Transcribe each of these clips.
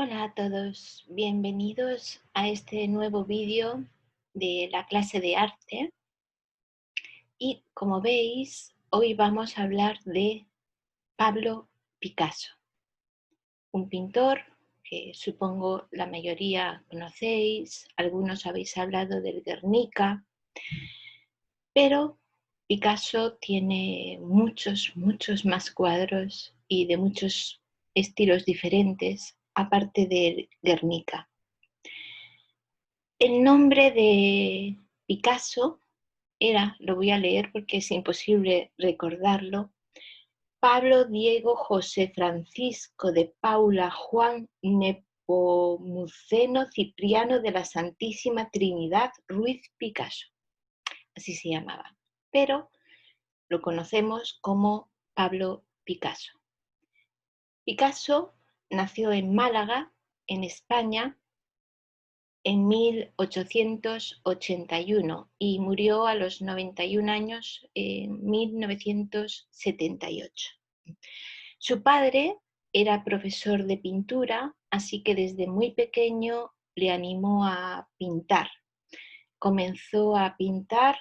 Hola a todos, bienvenidos a este nuevo vídeo de la clase de arte y como veis hoy vamos a hablar de Pablo Picasso, un pintor que supongo la mayoría conocéis, algunos habéis hablado del Guernica, pero Picasso tiene muchos más cuadros y de muchos estilos diferentes aparte del Guernica. El nombre de Picasso era, lo voy a leer porque es imposible recordarlo, Pablo Diego José Francisco de Paula Juan Nepomuceno Cipriano de la Santísima Trinidad Ruiz Picasso. Así se llamaba, pero lo conocemos como Pablo Picasso. Picasso nació en Málaga, en España, en 1881 y murió a los 91 años en 1978. Su padre era profesor de pintura, así que desde muy pequeño le animó a pintar. Comenzó a pintar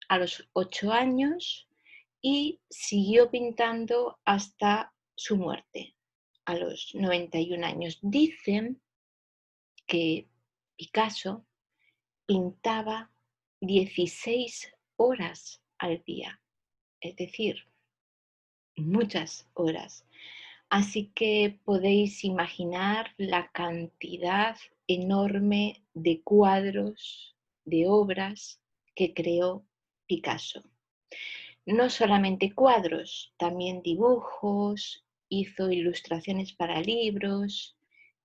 a los 8 años y siguió pintando hasta su muerte, a los 91 años. Dicen que Picasso pintaba 16 horas al día, es decir, muchas horas. Así que podéis imaginar la cantidad enorme de cuadros, de obras que creó Picasso. No solamente cuadros, también dibujos, hizo ilustraciones para libros,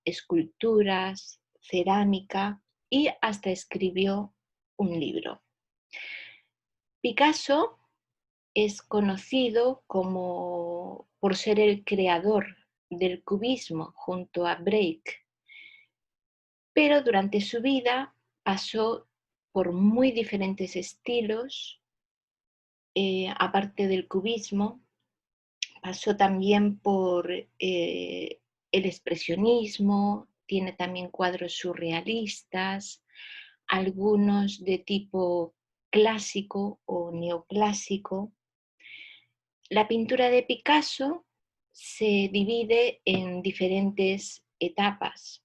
esculturas, cerámica y hasta escribió un libro. Picasso es conocido por ser el creador del cubismo junto a Break, pero durante su vida pasó por muy diferentes estilos, aparte del cubismo, pasó también por el expresionismo, tiene también cuadros surrealistas, algunos de tipo clásico o neoclásico. La pintura de Picasso se divide en diferentes etapas.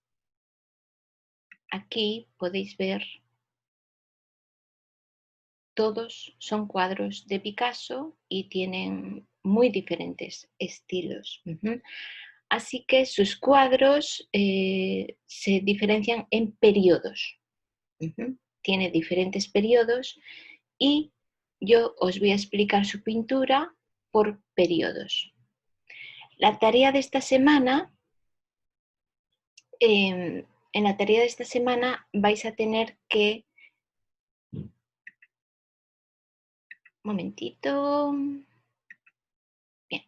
Aquí podéis ver, todos son cuadros de Picasso y tienen muy diferentes estilos. Así que sus cuadros se diferencian en periodos. Tiene diferentes periodos y yo os voy a explicar su pintura por periodos. La tarea de esta semana, en la tarea de esta semana vais a tener que... Momentito. Bien.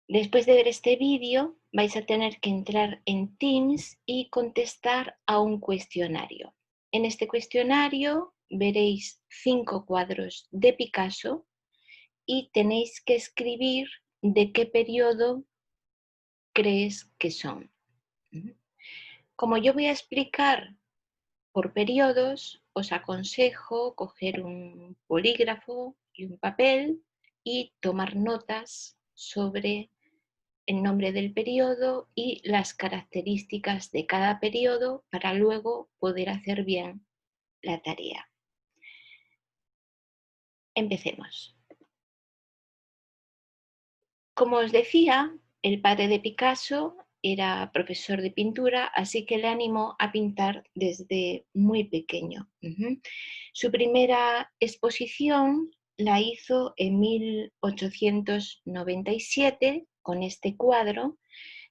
Después de ver este vídeo, vais a tener que entrar en Teams y contestar a un cuestionario. En este cuestionario veréis 5 cuadros de Picasso y tenéis que escribir de qué periodo crees que son. Como yo voy a explicar por periodos, os aconsejo coger un bolígrafo y un papel y tomar notas sobre el nombre del periodo y las características de cada periodo para luego poder hacer bien la tarea. Empecemos. Como os decía, el padre de Picasso era profesor de pintura, así que le animó a pintar desde muy pequeño. Su primera exposición la hizo en 1897 con este cuadro.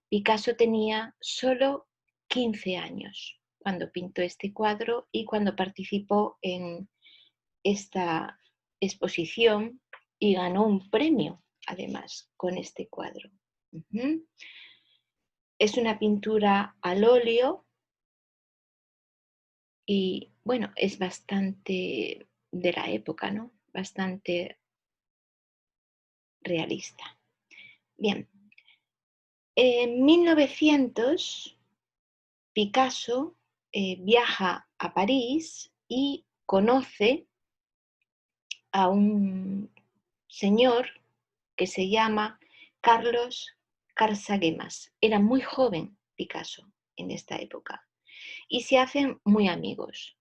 Picasso tenía solo 15 años cuando pintó este cuadro y cuando participó en esta exposición y ganó un premio, además, con este cuadro. Es una pintura al óleo y, bueno, es bastante de la época, ¿no? Bastante realista. Bien, en 1900 Picasso viaja a París y conoce a un señor que se llama Carlos Carsagemas. Era muy joven Picasso en esta época y se hacen muy amigos.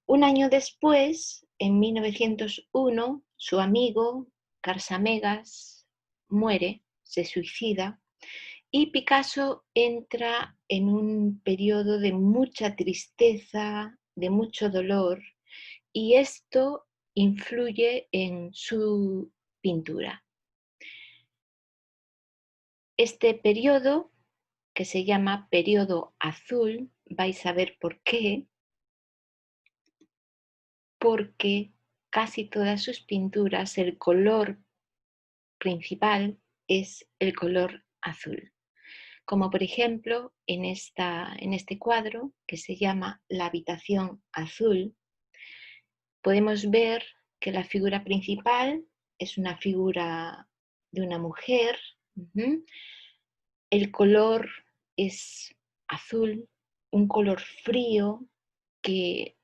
Un año después, en 1901, su amigo Carsamegas muere, se suicida, y Picasso entra en un periodo de mucha tristeza, de mucho dolor, y esto influye en su pintura. Este periodo, que se llama periodo azul, vais a ver por qué, porque casi todas sus pinturas, el color principal es el color azul. Como por ejemplo en este cuadro que se llama La habitación azul, podemos ver que la figura principal es una figura de una mujer. El color es azul, un color frío, que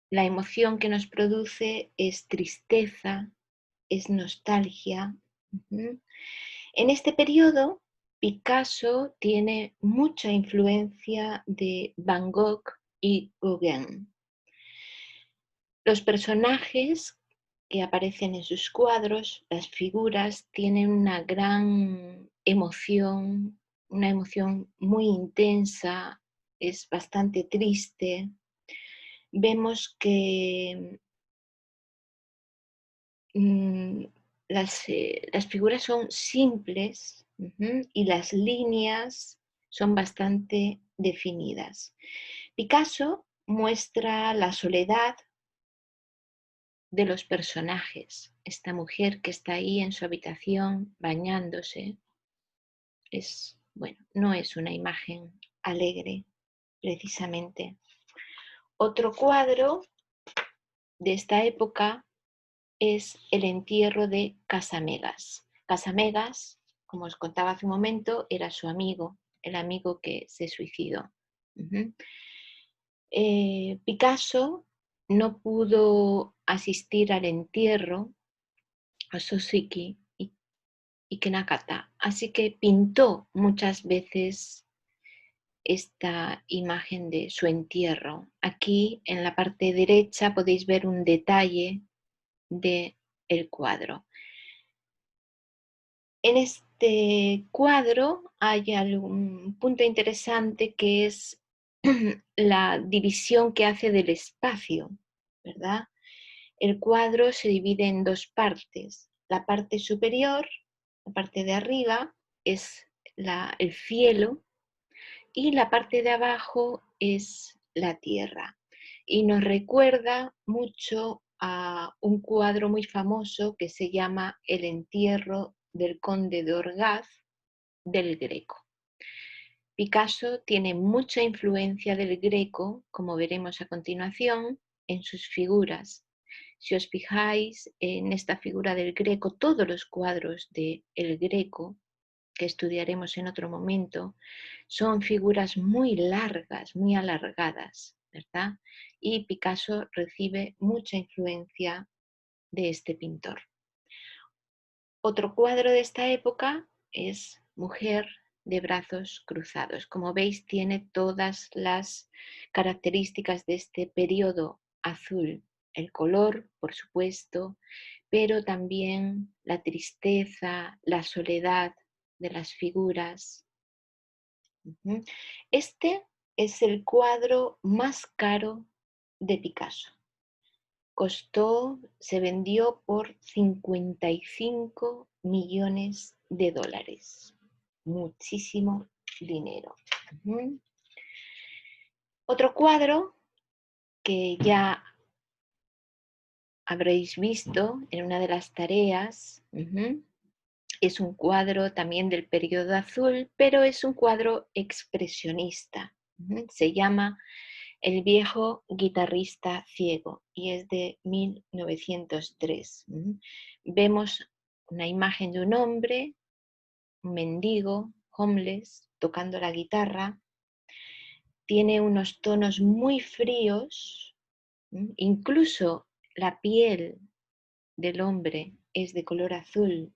la emoción que nos produce es tristeza, es nostalgia. En este periodo, Picasso tiene mucha influencia de Van Gogh y Gauguin. Los personajes que aparecen en sus cuadros, las figuras, tienen una gran emoción, una emoción muy intensa, es bastante triste. Vemos que las figuras son simples y las líneas son bastante definidas. Picasso muestra la soledad de los personajes. Esta mujer que está ahí en su habitación bañándose no es una imagen alegre, precisamente. Otro cuadro de esta época es el entierro de Casamegas. Casamegas, como os contaba hace un momento, era su amigo, el amigo que se suicidó. Picasso no pudo asistir al entierro a Sosiki y Kenakata, así que pintó muchas veces esta imagen de su entierro. Aquí en la parte derecha podéis ver un detalle del cuadro. En este cuadro hay un punto interesante que es la división que hace del espacio, ¿verdad? El cuadro se divide en dos partes. La parte superior, la parte de arriba, es el cielo y la parte de abajo es la tierra. Y nos recuerda mucho a un cuadro muy famoso que se llama El entierro del conde de Orgaz del Greco. Picasso tiene mucha influencia del Greco, como veremos a continuación, en sus figuras. Si os fijáis en esta figura del Greco, todos los cuadros del Greco, que estudiaremos en otro momento, son figuras muy largas, muy alargadas, ¿verdad? Y Picasso recibe mucha influencia de este pintor. Otro cuadro de esta época es Mujer de brazos cruzados. Como veis, tiene todas las características de este periodo azul. El color, por supuesto, pero también la tristeza, la soledad de las figuras. Este es el cuadro más caro de Picasso. Se vendió por 55 millones de dólares. Muchísimo dinero. Otro cuadro que ya habréis visto en una de las tareas, es un cuadro también del periodo azul, pero es un cuadro expresionista. Se llama El viejo guitarrista ciego y es de 1903. Vemos una imagen de un hombre, un mendigo, homeless, tocando la guitarra, tiene unos tonos muy fríos, incluso la piel del hombre es de color azul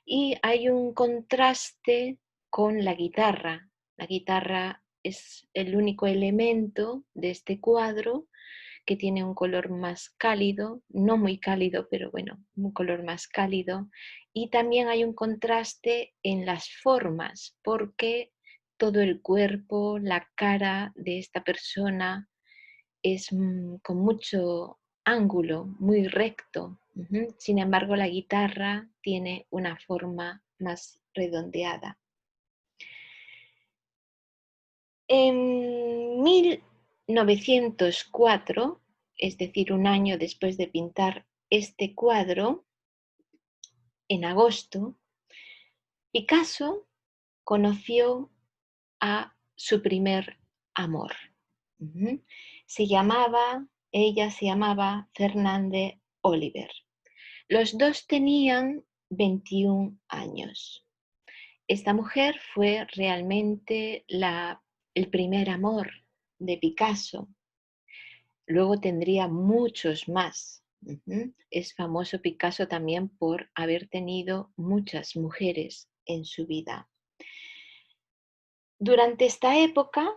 y hay un contraste con la guitarra. La guitarra es el único elemento de este cuadro que tiene un color más cálido, no muy cálido, pero bueno, un color más cálido. Y también hay un contraste en las formas, porque todo el cuerpo, la cara de esta persona es con mucho ángulo, muy recto. Sin embargo, la guitarra tiene una forma más redondeada. En 1904, es decir, un año después de pintar este cuadro, en agosto, Picasso conoció a su primer amor. Ella se llamaba Fernande Oliver. Los dos tenían 21 años. Esta mujer fue realmente el primer amor de Picasso. Luego tendría muchos más. Es famoso Picasso también por haber tenido muchas mujeres en su vida. Durante esta época,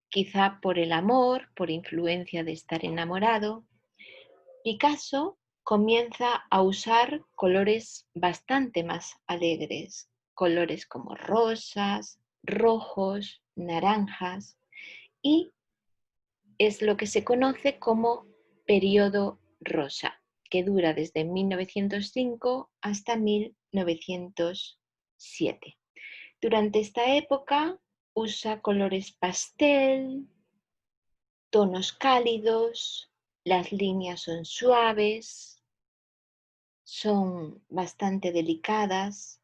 quizá por el amor, por influencia de estar enamorado, Picasso comienza a usar colores bastante más alegres, colores como rosas, rojos, naranjas, y es lo que se conoce como periodo rosa, que dura desde 1905 hasta 1907. Durante esta época usa colores pastel, tonos cálidos, las líneas son suaves, son bastante delicadas.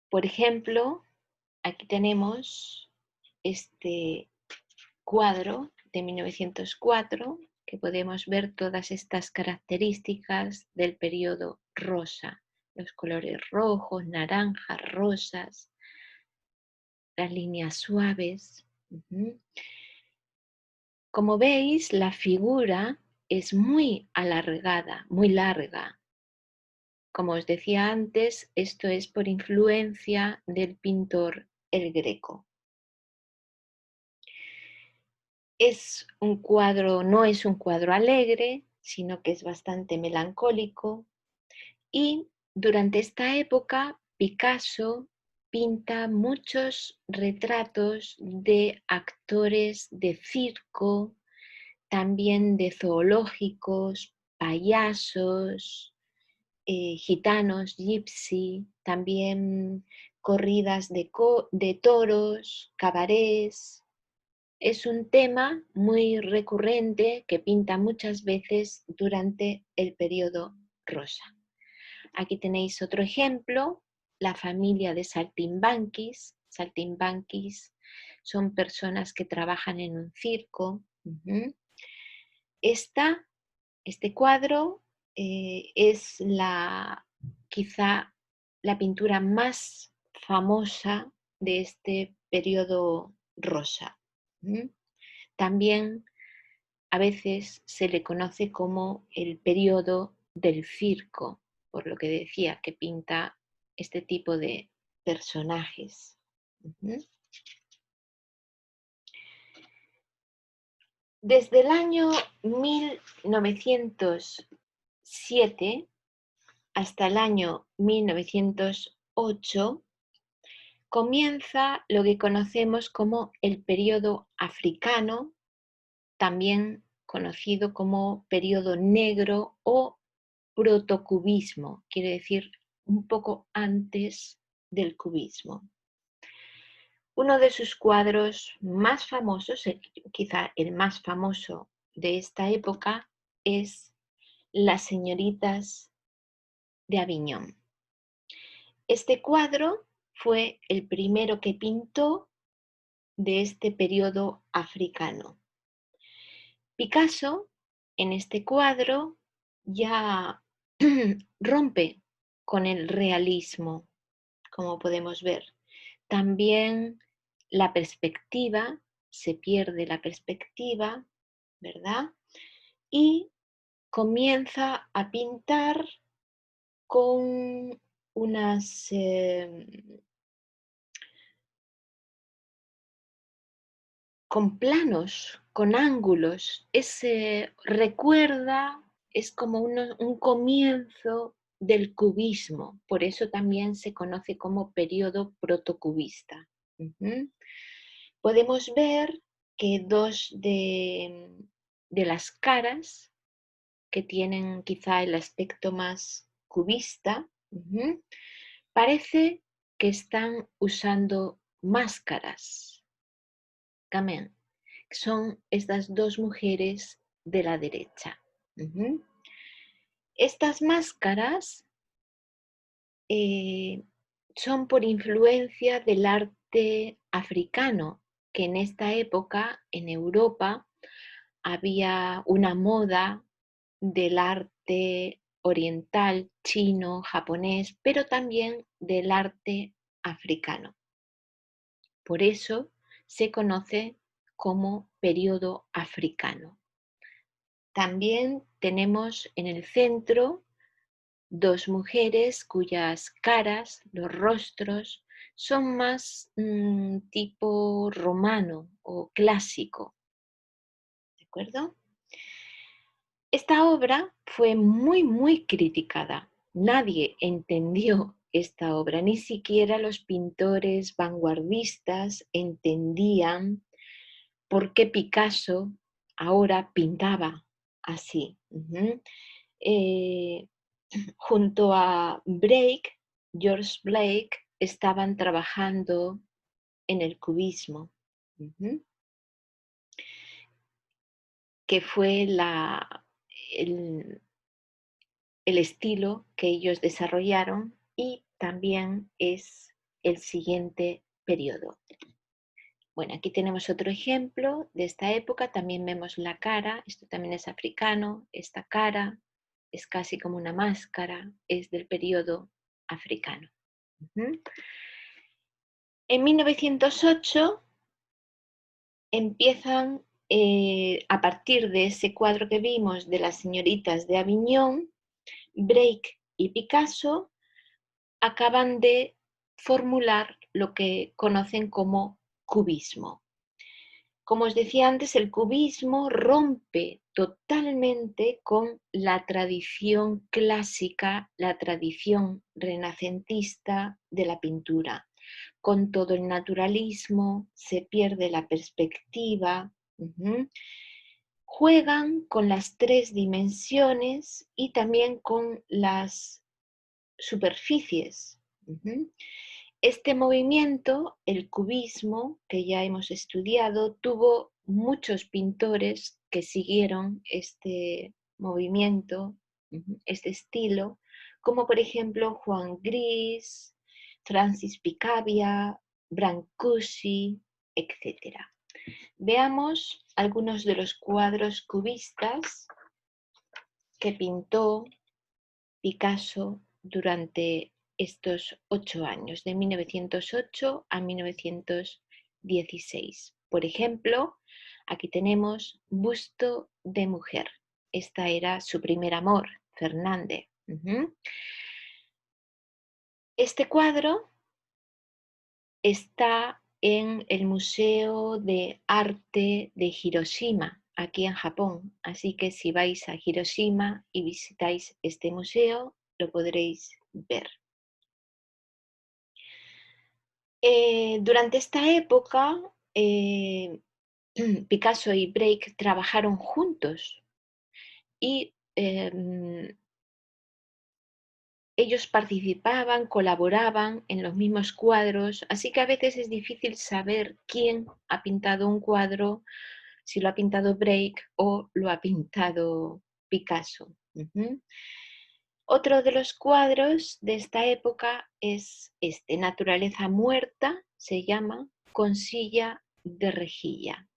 Por ejemplo, aquí tenemos este cuadro de 1904, que podemos ver todas estas características del periodo rosa, los colores rojos, naranjas, rosas, las líneas suaves. Como veis, la figura es muy alargada, muy larga. Como os decía antes, esto es por influencia del pintor El Greco. No es un cuadro alegre, sino que es bastante melancólico. Y durante esta época, Picasso pinta muchos retratos de actores de circo, también de zoológicos, payasos, gitanos, gypsy, también corridas de toros, cabarets. Es un tema muy recurrente que pinta muchas veces durante el periodo rosa. Aquí tenéis otro ejemplo, la familia de saltimbanquis. Saltimbanquis son personas que trabajan en un circo. Este cuadro es quizá la pintura más famosa de este periodo rosa. También a veces se le conoce como el periodo del circo, por lo que decía que pinta este tipo de personajes. Desde el año 1907 hasta el año 1908 comienza lo que conocemos como el periodo africano, también conocido como periodo negro o protocubismo, quiere decir un poco antes del cubismo. Uno de sus cuadros más famosos, quizá el más famoso de esta época, es Las señoritas de Aviñón. Este cuadro fue el primero que pintó de este periodo africano. Picasso, en este cuadro, ya rompe con el realismo, como podemos ver. También la perspectiva, se pierde la perspectiva, ¿verdad? Y comienza a pintar con unas con planos, con ángulos. Recuerda, es como un comienzo del cubismo, por eso también se conoce como periodo protocubista. Ujú. Podemos ver que dos de las caras que tienen quizá el aspecto más cubista, parece que están usando máscaras. También son estas dos mujeres de la derecha. Estas máscaras son por influencia del arte africano, que en esta época en Europa había una moda del arte oriental, chino, japonés, pero también del arte africano. Por eso se conoce como periodo africano. También tenemos en el centro dos mujeres cuyas caras, los rostros, son más tipo romano o clásico. ¿De acuerdo? Esta obra fue muy criticada. Nadie entendió esta obra, ni siquiera los pintores vanguardistas entendían por qué Picasso ahora pintaba así. Junto a George Blake, estaban trabajando en el cubismo, que fue el estilo que ellos desarrollaron y también es el siguiente periodo. Bueno, aquí tenemos otro ejemplo de esta época, también vemos la cara, esto también es africano, esta cara es casi como una máscara, es del periodo africano. En 1908 empiezan, a partir de ese cuadro que vimos de las señoritas de Aviñón, Break y Picasso acaban de formular lo que conocen como cubismo. Como os decía antes, el cubismo rompe totalmente con la tradición clásica, la tradición renacentista de la pintura. Con todo el naturalismo, se pierde la perspectiva. Juegan con las tres dimensiones y también con las superficies. Este movimiento, el cubismo, que ya hemos estudiado, tuvo muchos pintores que siguieron este movimiento, este estilo, como por ejemplo Juan Gris, Francis Picabia, Brancusi, etc. Veamos algunos de los cuadros cubistas que pintó Picasso durante estos 8 años, de 1908 a 1916. Por ejemplo, aquí tenemos Busto de mujer. Esta era su primer amor, Fernández. Este cuadro está en el Museo de Arte de Hiroshima, aquí en Japón. Así que si vais a Hiroshima y visitáis este museo, lo podréis ver. Durante esta época, Picasso y Break trabajaron juntos y ellos participaban, colaboraban en los mismos cuadros, así que a veces es difícil saber quién ha pintado un cuadro, si lo ha pintado Break o lo ha pintado Picasso. Otro de los cuadros de esta época es este, Naturaleza muerta, se llama, con silla de rejilla.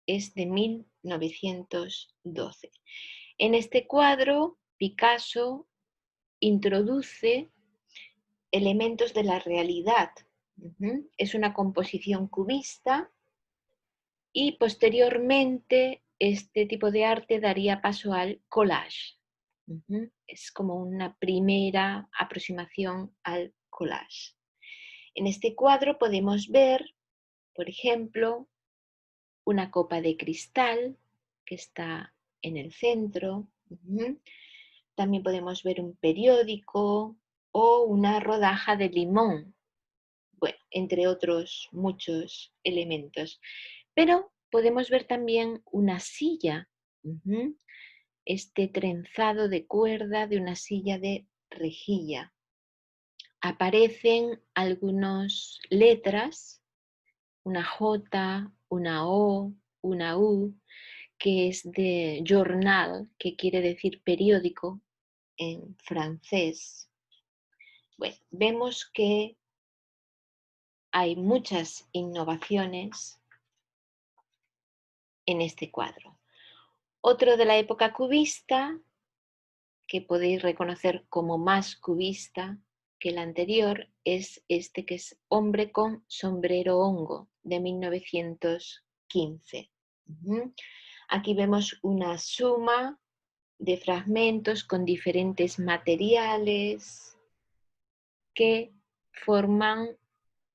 Es de 1912. En este cuadro, Picasso introduce elementos de la realidad, Es una composición cubista y posteriormente este tipo de arte daría paso al collage. Es como una primera aproximación al collage. En este cuadro podemos ver, por ejemplo, una copa de cristal que está en el centro. También podemos ver un periódico o una rodaja de limón. Bueno, entre otros muchos elementos. Pero podemos ver también una silla. Este trenzado de cuerda de una silla de rejilla. Aparecen algunas letras, una J, una O, una U, que es de journal, que quiere decir periódico en francés. Bueno, vemos que hay muchas innovaciones en este cuadro. Otro de la época cubista, que podéis reconocer como más cubista que el anterior, es este que es Hombre con sombrero hongo, de 1915. Aquí vemos una suma de fragmentos con diferentes materiales que forman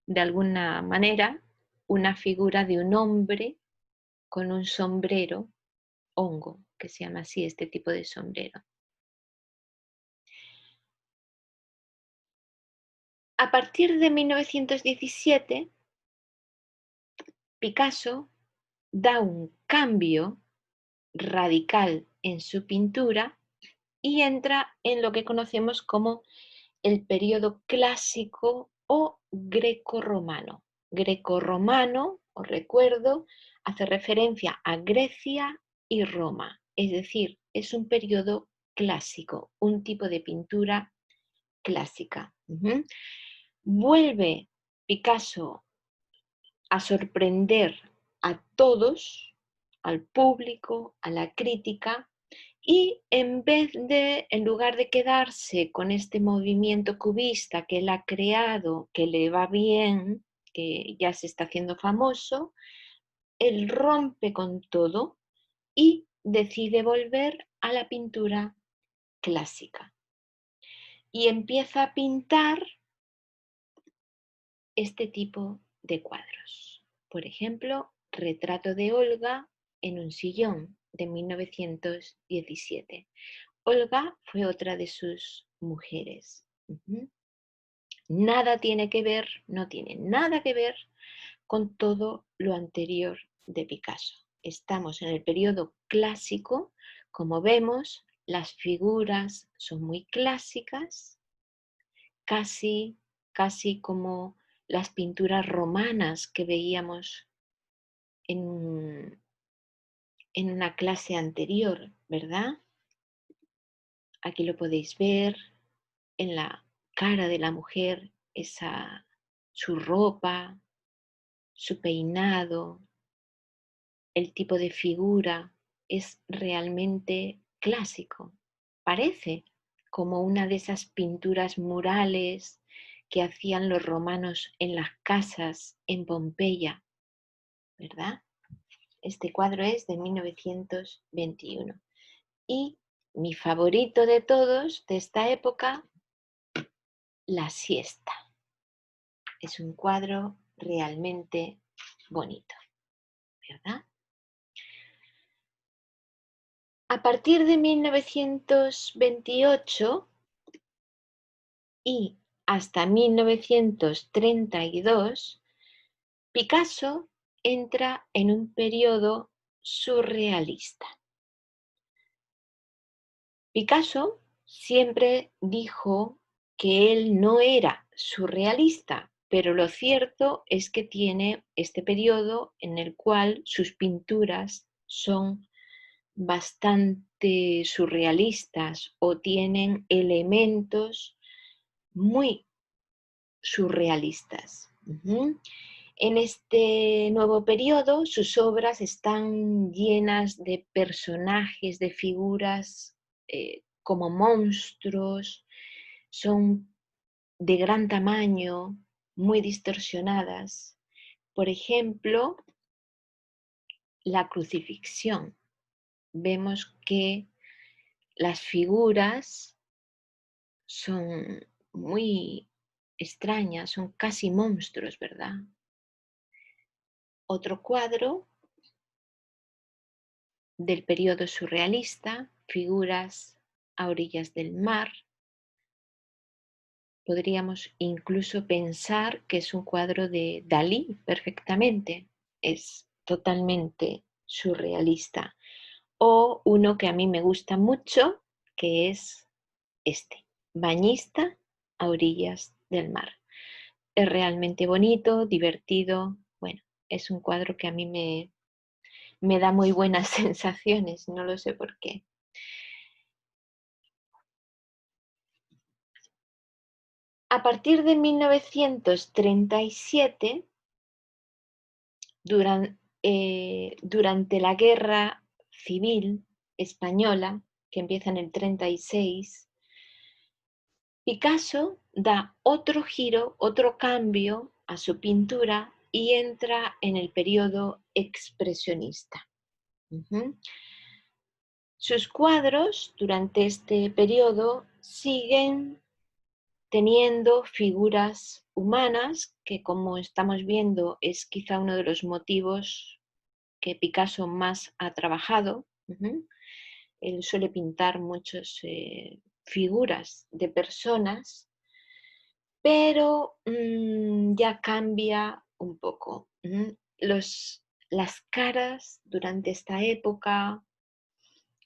de alguna manera una figura de un hombre con un sombrero hongo, que se llama así este tipo de sombrero. A partir de 1917, Picasso da un cambio radical en su pintura y entra en lo que conocemos como el periodo clásico o grecorromano. Grecorromano, os recuerdo, hace referencia a Grecia y Roma, es decir, es un periodo clásico, un tipo de pintura clásica. Vuelve Picasso a sorprender a todos, al público, a la crítica, y en lugar de quedarse con este movimiento cubista que él ha creado, que le va bien, que ya se está haciendo famoso, él rompe con todo y decide volver a la pintura clásica. Y empieza a pintar este tipo de cuadros. Por ejemplo, Retrato de Olga en un sillón, de 1917. Olga fue otra de sus mujeres. Nada tiene que ver, no tiene nada que ver con todo lo anterior de Picasso. Estamos en el periodo clásico, como vemos, las figuras son muy clásicas, casi como las pinturas romanas que veíamos en una clase anterior, ¿verdad? Aquí lo podéis ver en la cara de la mujer, su ropa, su peinado, el tipo de figura es realmente clásico. Parece como una de esas pinturas murales que hacían los romanos en las casas en Pompeya, ¿verdad? Este cuadro es de 1921. Y mi favorito de todos de esta época, La siesta. Es un cuadro realmente bonito, ¿verdad? A partir de 1928 y hasta 1932, Picasso entra en un periodo surrealista. Picasso siempre dijo que él no era surrealista, pero lo cierto es que tiene este periodo en el cual sus pinturas son bastante surrealistas o tienen elementos muy surrealistas. En este nuevo periodo, sus obras están llenas de personajes, de figuras como monstruos, son de gran tamaño, muy distorsionadas. Por ejemplo, la crucifixión. Vemos que las figuras son muy extrañas, son casi monstruos, ¿verdad? Otro cuadro del periodo surrealista, figuras a orillas del mar. Podríamos incluso pensar que es un cuadro de Dalí perfectamente. Es totalmente surrealista. O uno que a mí me gusta mucho, que es este, Bañista a orillas del mar. Es realmente bonito, divertido. Bueno, es un cuadro que a mí me da muy buenas sensaciones, no lo sé por qué. A partir de 1937, durante la Guerra Civil Española, que empieza en el 36, Picasso da otro giro, otro cambio a su pintura y entra en el periodo expresionista. Sus cuadros durante este periodo siguen teniendo figuras humanas, que como estamos viendo es quizá uno de los motivos que Picasso más ha trabajado. Él suele pintar muchas figuras de personas, pero ya cambia un poco. Las caras durante esta época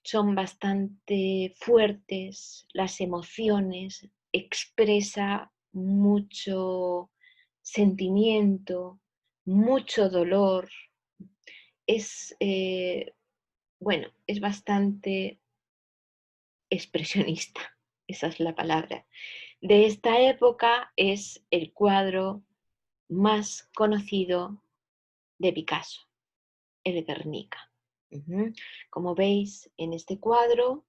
son bastante fuertes, las emociones, expresa mucho sentimiento, mucho dolor. Es, bueno, es bastante expresionista, esa es la palabra. De esta época es el cuadro más conocido de Picasso, el Guernica. Como veis en este cuadro,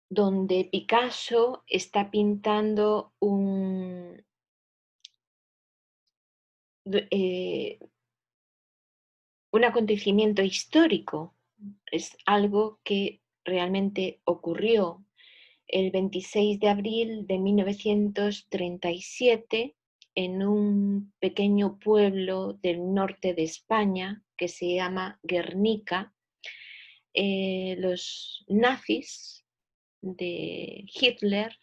donde Picasso está pintando un acontecimiento histórico. Es algo que realmente ocurrió el 26 de abril de 1937 en un pequeño pueblo del norte de España que se llama Guernica. Los nazis de Hitler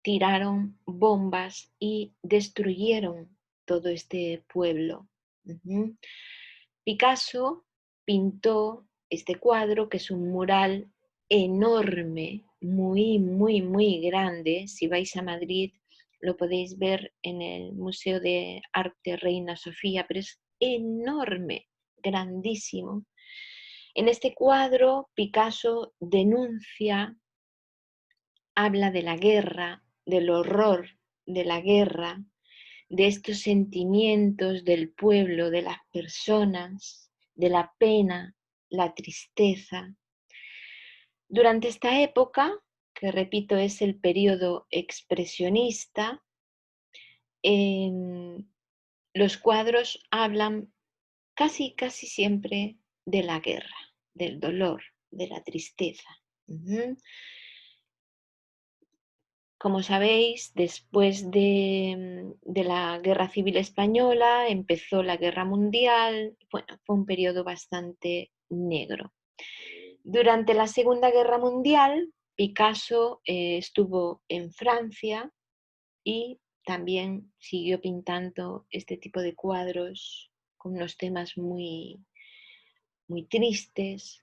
tiraron bombas y destruyeron todo este pueblo. Picasso pintó este cuadro, que es un mural enorme, muy, muy, muy grande. Si vais a Madrid lo podéis ver en el Museo de Arte Reina Sofía, pero es enorme, grandísimo. En este cuadro, Picasso denuncia, habla de la guerra, del horror de la guerra, de estos sentimientos del pueblo, de las personas, de la pena, la tristeza. Durante esta época, que repito es el periodo expresionista, los cuadros hablan casi siempre de la guerra, del dolor, de la tristeza. Como sabéis, después de la Guerra Civil Española empezó la Guerra Mundial. Bueno, fue un periodo bastante negro. Durante la Segunda Guerra Mundial, Picasso estuvo en Francia y también siguió pintando este tipo de cuadros con unos temas muy, muy tristes,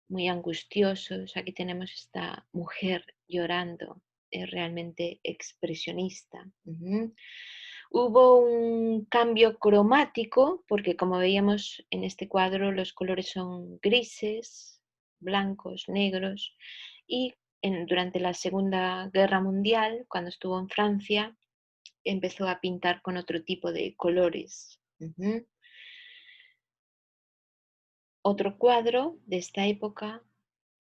muy angustiosos. Aquí tenemos esta mujer llorando, es realmente expresionista. Hubo un cambio cromático, porque como veíamos en este cuadro, los colores son grises, blancos, negros, y durante la Segunda Guerra Mundial, cuando estuvo en Francia, empezó a pintar con otro tipo de colores. Otro cuadro de esta época,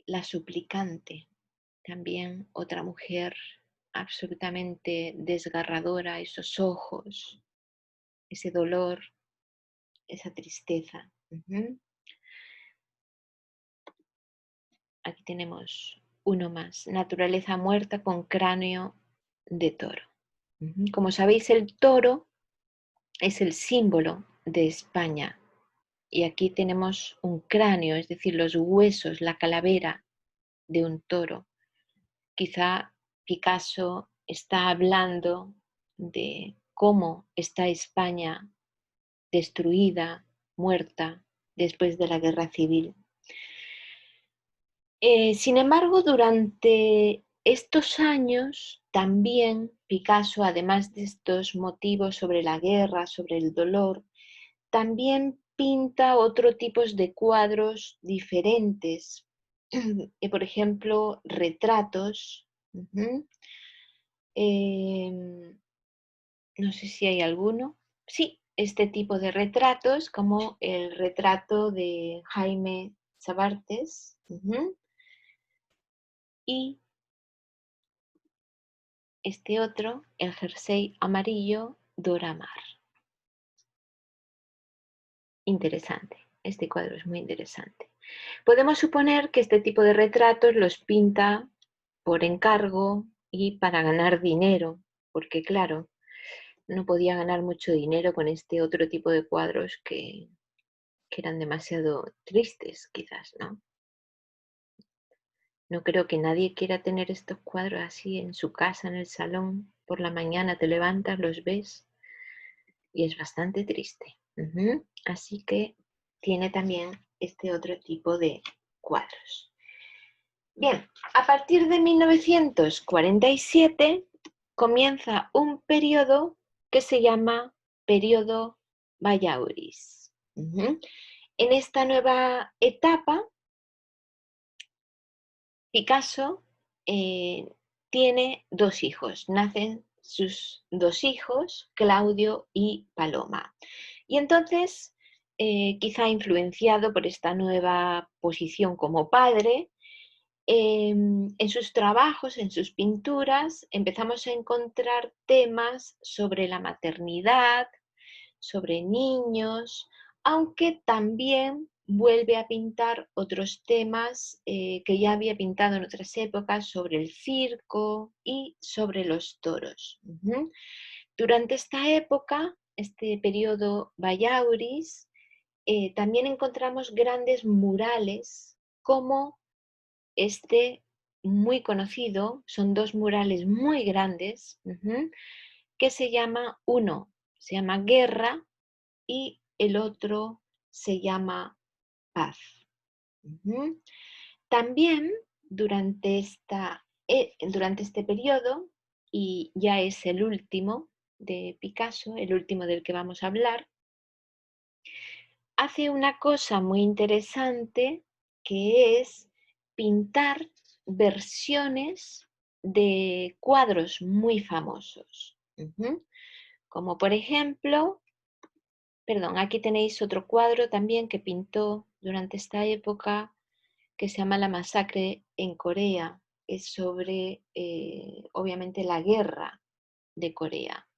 La suplicante, también otra mujer absolutamente desgarradora, esos ojos, ese dolor, esa tristeza. Aquí tenemos uno más, naturaleza muerta con cráneo de toro. Como sabéis, el toro es el símbolo de España. Y aquí tenemos un cráneo, es decir, los huesos, la calavera de un toro. Quizá Picasso está hablando de cómo está España destruida, muerta, después de la guerra civil. Sin embargo, durante estos años, también Picasso, además de estos motivos sobre la guerra, sobre el dolor, también pinta otros tipos de cuadros diferentes. Por ejemplo, retratos. No sé si hay alguno. Sí, este tipo de retratos, como el retrato de Jaime Sabartes. Y este otro, el jersey amarillo Doramar. Interesante. Este cuadro es muy interesante. Podemos suponer que este tipo de retratos los pinta por encargo y para ganar dinero, porque claro, no podía ganar mucho dinero con este otro tipo de cuadros que eran demasiado tristes, quizás, ¿no? No creo que nadie quiera tener estos cuadros así en su casa, en el salón. Por la mañana te levantas, los ves y es bastante triste. Así que tiene también este otro tipo de cuadros. Bien, a partir de 1947 comienza un periodo que se llama periodo Vallauris. En esta nueva etapa, Picasso tiene dos hijos, nacen sus dos hijos, Claudio y Paloma. Y entonces, quizá influenciado por esta nueva posición como padre, en sus trabajos, en sus pinturas, empezamos a encontrar temas sobre la maternidad, sobre niños, aunque también vuelve a pintar otros temas que ya había pintado en otras épocas sobre el circo y sobre los toros. Durante esta época, este periodo Vallauris, también encontramos grandes murales como este muy conocido, son dos murales muy grandes, que uno se llama Guerra y el otro se llama Paz. También durante este periodo, y ya es el último de Picasso, el último del que vamos a hablar, hace una cosa muy interesante que es pintar versiones de cuadros muy famosos. Como por ejemplo, aquí tenéis otro cuadro también que pintó durante esta época que se llama La masacre en Corea. Es sobre, obviamente, la guerra de Corea.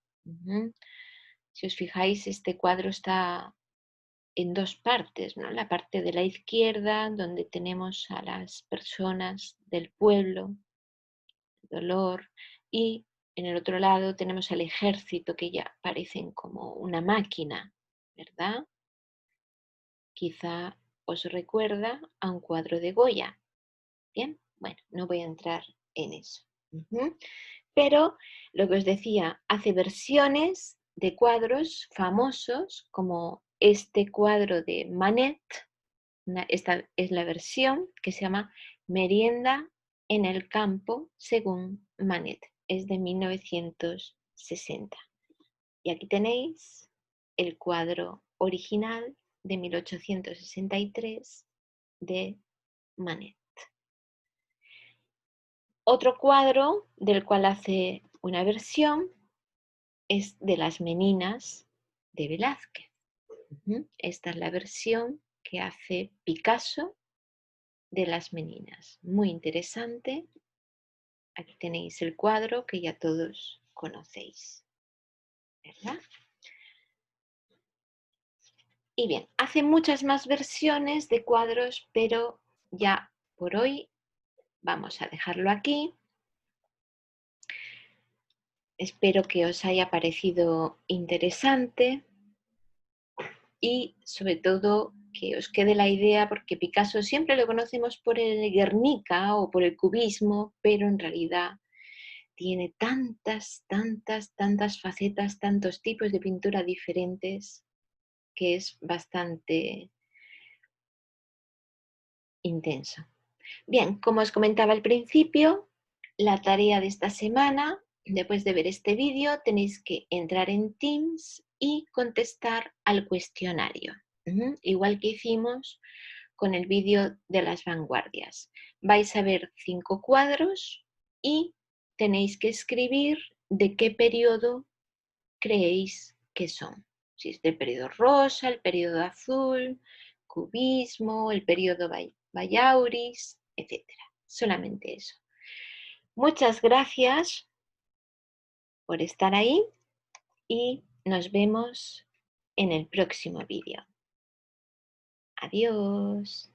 Si os fijáis, este cuadro está en dos partes, ¿no? La parte de la izquierda, donde tenemos a las personas del pueblo, dolor, y en el otro lado tenemos al ejército que ya parecen como una máquina, ¿verdad? Quizá os recuerda a un cuadro de Goya. Bien, bueno, no voy a entrar en eso. Pero lo que os decía, hace versiones de cuadros famosos como este cuadro de Manet. Esta es la versión que se llama Merienda en el campo según Manet. Es de 1960. Y aquí tenéis el cuadro original de 1863 de Manet. Otro cuadro del cual hace una versión es de las Meninas de Velázquez. Esta es la versión que hace Picasso de las Meninas. Muy interesante. Aquí tenéis el cuadro que ya todos conocéis, ¿verdad? Y bien, hace muchas más versiones de cuadros, pero ya por hoy vamos a dejarlo aquí. Espero que os haya parecido interesante y sobre todo que os quede la idea, porque Picasso siempre lo conocemos por el Guernica o por el cubismo, pero en realidad tiene tantas facetas, tantos tipos de pintura diferentes, que es bastante intenso. Bien, como os comentaba al principio, la tarea de esta semana, después de ver este vídeo, tenéis que entrar en Teams y contestar al cuestionario. Igual que hicimos con el vídeo de las vanguardias. Vais a ver 5 cuadros y tenéis que escribir de qué periodo creéis que son. Si es del periodo rosa, el periodo azul, cubismo, el periodo Bayauris, etc. Solamente eso. Muchas gracias por estar ahí y nos vemos en el próximo vídeo. Adiós.